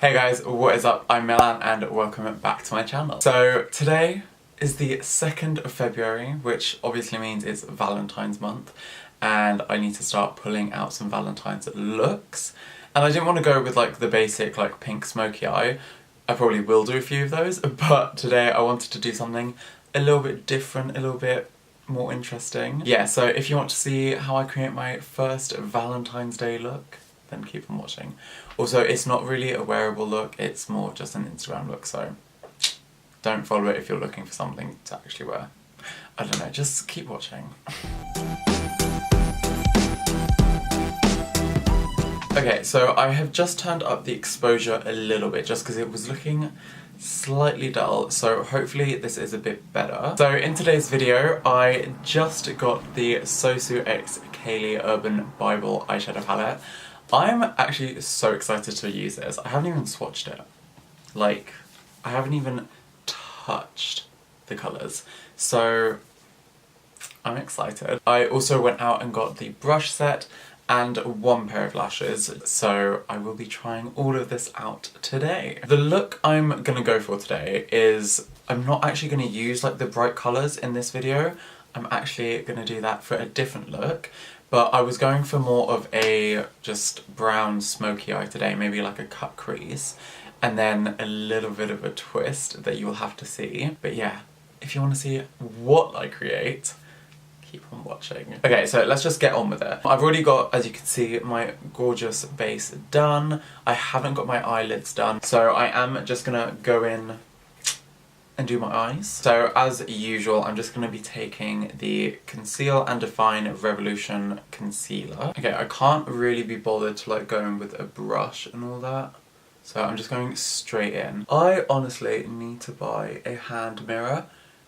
Hey guys, what is up? I'm Milan and welcome back to my channel. So today is the 2nd of February, which obviously means it's Valentine's month, and I need to start pulling out some Valentine's looks. And I didn't want to go with like the basic like pink smoky eye. I probably will do a few of those, but today I wanted to do something a little bit different, a little bit more interesting. Yeah, so if you want to see how I create my first Valentine's Day look, then keep on watching. Also, it's not really a wearable look, it's more just an Instagram look, so don't follow it if you're looking for something to actually wear. I don't know, just keep watching. Okay, so I have just turned up the exposure a little bit just because it was looking slightly dull, so hopefully this is a bit better. So in today's video, I just got the Sosu x Keilidh Urban Bible eyeshadow palette. I'm actually so excited to use this. I haven't even swatched it. Like, I haven't even touched the colours. So, I'm excited. I also went out and got the brush set and one pair of lashes, so I will be trying all of this out today. The look I'm gonna go for today is, I'm not actually gonna use like the bright colours in this video. I'm actually gonna do that for a different look. But I was going for more of a just brown smoky eye today, maybe like a cut crease, and then a little bit of a twist that you will have to see. But yeah, if you want to see what I create, keep on watching. Okay, so let's just get on with it. I've already got, as you can see, my gorgeous base done. I haven't got my eyelids done, so I am just gonna go in and do my eyes. So as usual, I'm just going to be taking the Conceal and Define Revolution Concealer. Okay, I can't really be bothered to like go in with a brush and all that, so I'm just going straight in. I honestly need to buy a hand mirror.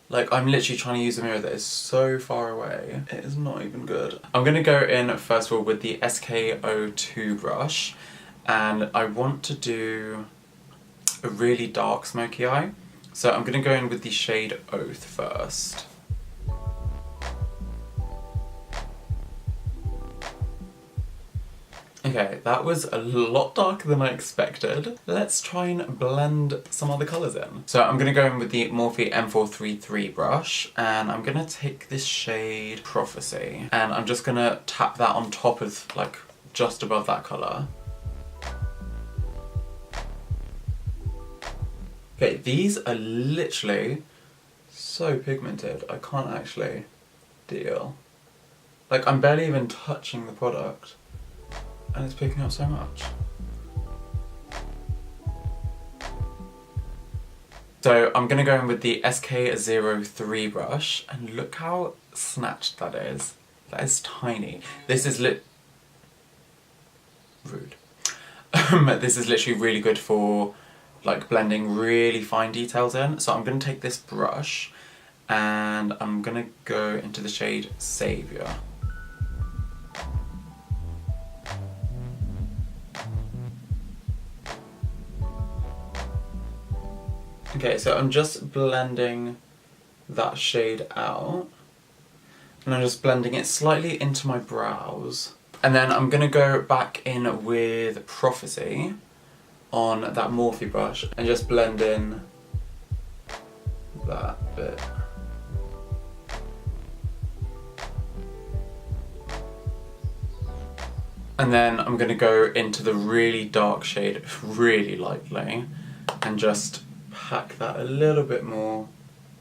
Like, I'm literally trying to use a mirror that is so far away. It is not even good. I'm going to go in first of all with the SK02 brush, and I want to do a really dark smoky eye. So I'm going to go in with the shade Oath first. Okay, that was a lot darker than I expected. Let's try and blend some other colours in. So I'm going to go in with the Morphe M433 brush, and I'm going to take this shade Prophecy, and I'm just going to tap that on top of, like, just above that colour. Okay, these are literally so pigmented, I can't actually deal. Like, I'm barely even touching the product, and it's picking up so much. So I'm gonna go in with the SK03 brush, and look how snatched that is. That is tiny. This is rude. This is literally really good for like blending really fine details in. So I'm going to take this brush and I'm going to go into the shade Saviour. Okay, so I'm just blending that shade out, and I'm just blending it slightly into my brows. And then I'm going to go back in with Prophecy on that Morphe brush and just blend in that bit. And then I'm going to go into the really dark shade really lightly and just pack that a little bit more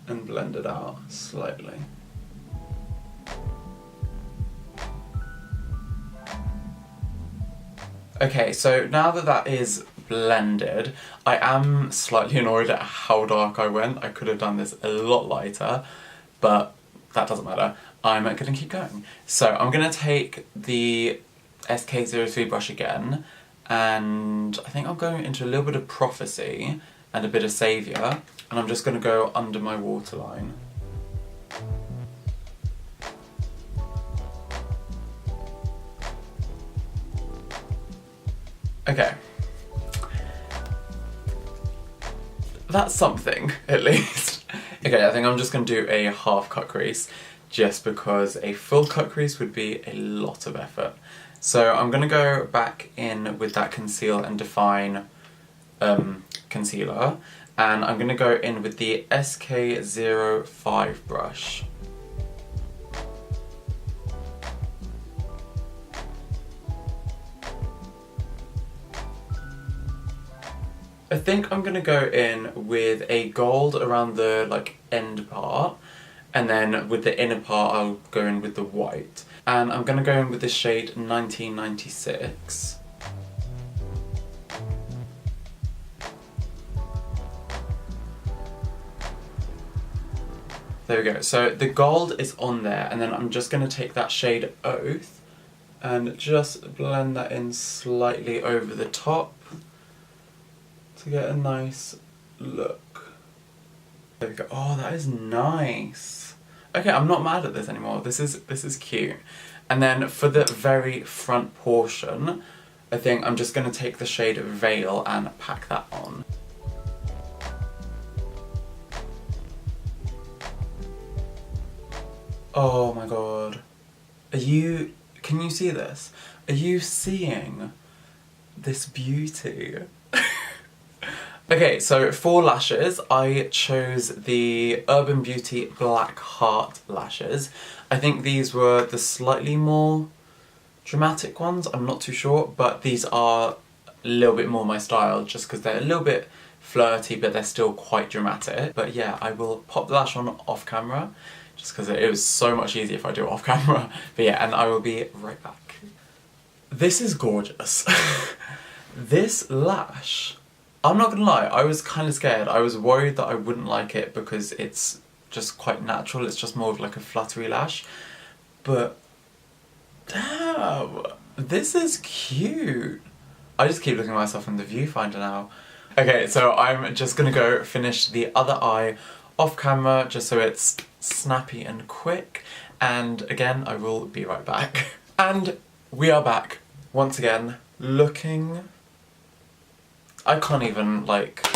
and blend it out slightly. Okay, so now that that is blended, I am slightly annoyed at how dark I went. I could have done this a lot lighter, but that doesn't matter. I'm gonna keep going. So I'm gonna take the SK03 brush again, and I think I'm going into a little bit of Prophecy and a bit of Saviour, and I'm just gonna go under my waterline. Okay. That's something, at least. Okay, I think I'm just going to do a half cut crease, just because a full cut crease would be a lot of effort. So I'm going to go back in with that Conceal and Define concealer, and I'm going to go in with the SK05 brush. I think I'm going to go in with a gold around the like end part, and then with the inner part I'll go in with the white. And I'm going to go in with the shade 1996. There we go. So the gold is on there, and then I'm just going to take that shade Oath and just blend that in slightly over the top to get a nice look. There we go. Oh, that is nice. Okay, I'm not mad at this anymore. This is cute. And then for the very front portion, I think I'm just going to take the shade Veil and pack that on. Oh my god. Can you see this? Are you seeing this beauty? Okay, so for lashes, I chose the Urban Beauty Black Heart lashes. I think these were the slightly more dramatic ones, I'm not too sure, but these are a little bit more my style, just because they're a little bit flirty, but they're still quite dramatic. But yeah, I will pop the lash on off camera, just because it was so much easier if I do it off camera. But yeah, and I will be right back. This is gorgeous. This lash, I'm not gonna lie, I was kind of scared. I was worried that I wouldn't like it because it's just quite natural, it's just more of like a fluttery lash. But damn, this is cute. I just keep looking at myself in the viewfinder now. Okay, so I'm just gonna go finish the other eye off camera just so it's snappy and quick. And again, I will be right back. And we are back once again, looking... I can't even, like...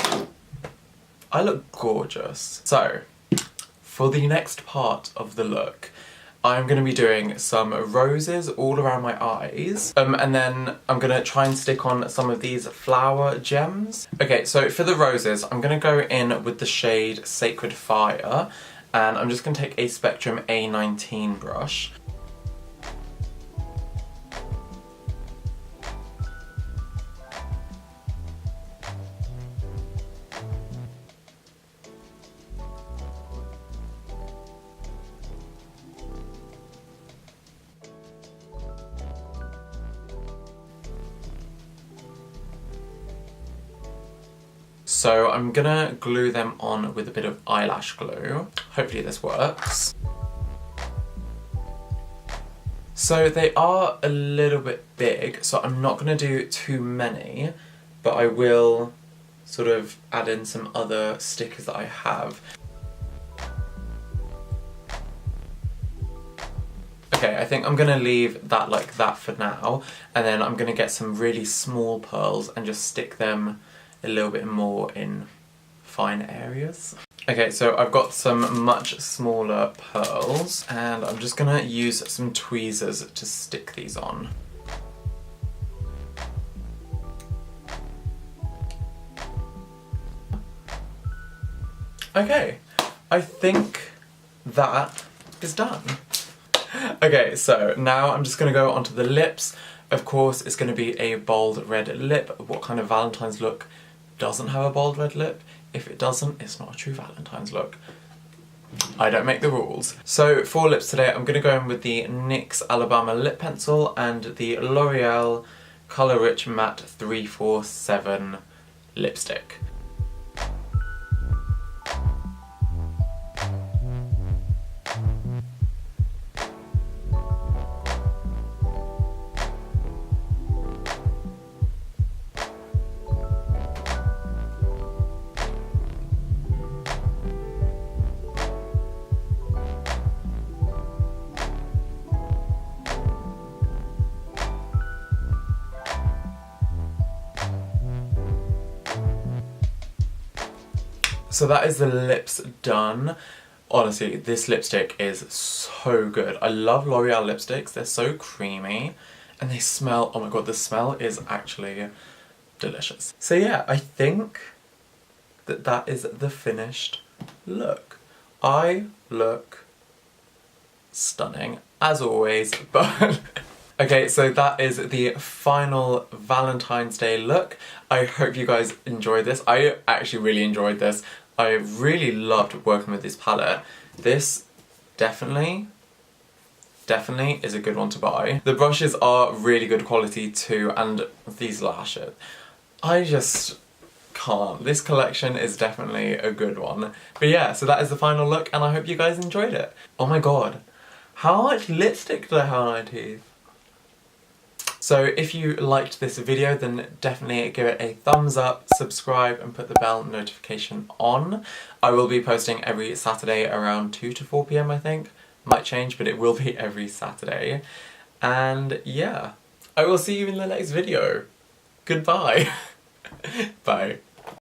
I look gorgeous. So, for the next part of the look, I'm going to be doing some roses all around my eyes, and then I'm going to try and stick on some of these flower gems. Okay, so for the roses, I'm going to go in with the shade Sacred Fire, and I'm just going to take a Spectrum A19 brush. So I'm gonna glue them on with a bit of eyelash glue. Hopefully this works. So they are a little bit big, so I'm not gonna do too many, but I will sort of add in some other stickers that I have. Okay, I think I'm gonna leave that like that for now, and then I'm gonna get some really small pearls and just stick them a little bit more in fine areas. Okay, so I've got some much smaller pearls, and I'm just gonna use some tweezers to stick these on. Okay, I think that is done. Okay, so now I'm just gonna go onto the lips. Of course, it's gonna be a bold red lip. What kind of Valentine's look doesn't have a bold red lip? If it doesn't, it's not a true Valentine's look. I don't make the rules. So for lips today, I'm gonna go in with the NYX Alabama lip pencil and the L'Oreal Color Rich Matte 347 lipstick. So that is the lips done. Honestly, this lipstick is so good. I love L'Oreal lipsticks, they're so creamy and they smell, oh my god, the smell is actually delicious. So yeah, I think that that is the finished look. I look stunning, as always, but... Okay, so that is the final Valentine's Day look. I hope you guys enjoyed this. I actually really enjoyed this. I really loved working with this palette. This definitely is a good one to buy. The brushes are really good quality too, and these lashes. I just can't. This collection is definitely a good one. But yeah, so that is the final look, and I hope you guys enjoyed it. Oh my god, how much lipstick do I have on my teeth? So if you liked this video, then definitely give it a thumbs up, subscribe and put the bell notification on. I will be posting every Saturday around 2 to 4 PM I think. Might change, but it will be every Saturday. And yeah, I will see you in the next video. Goodbye. Bye.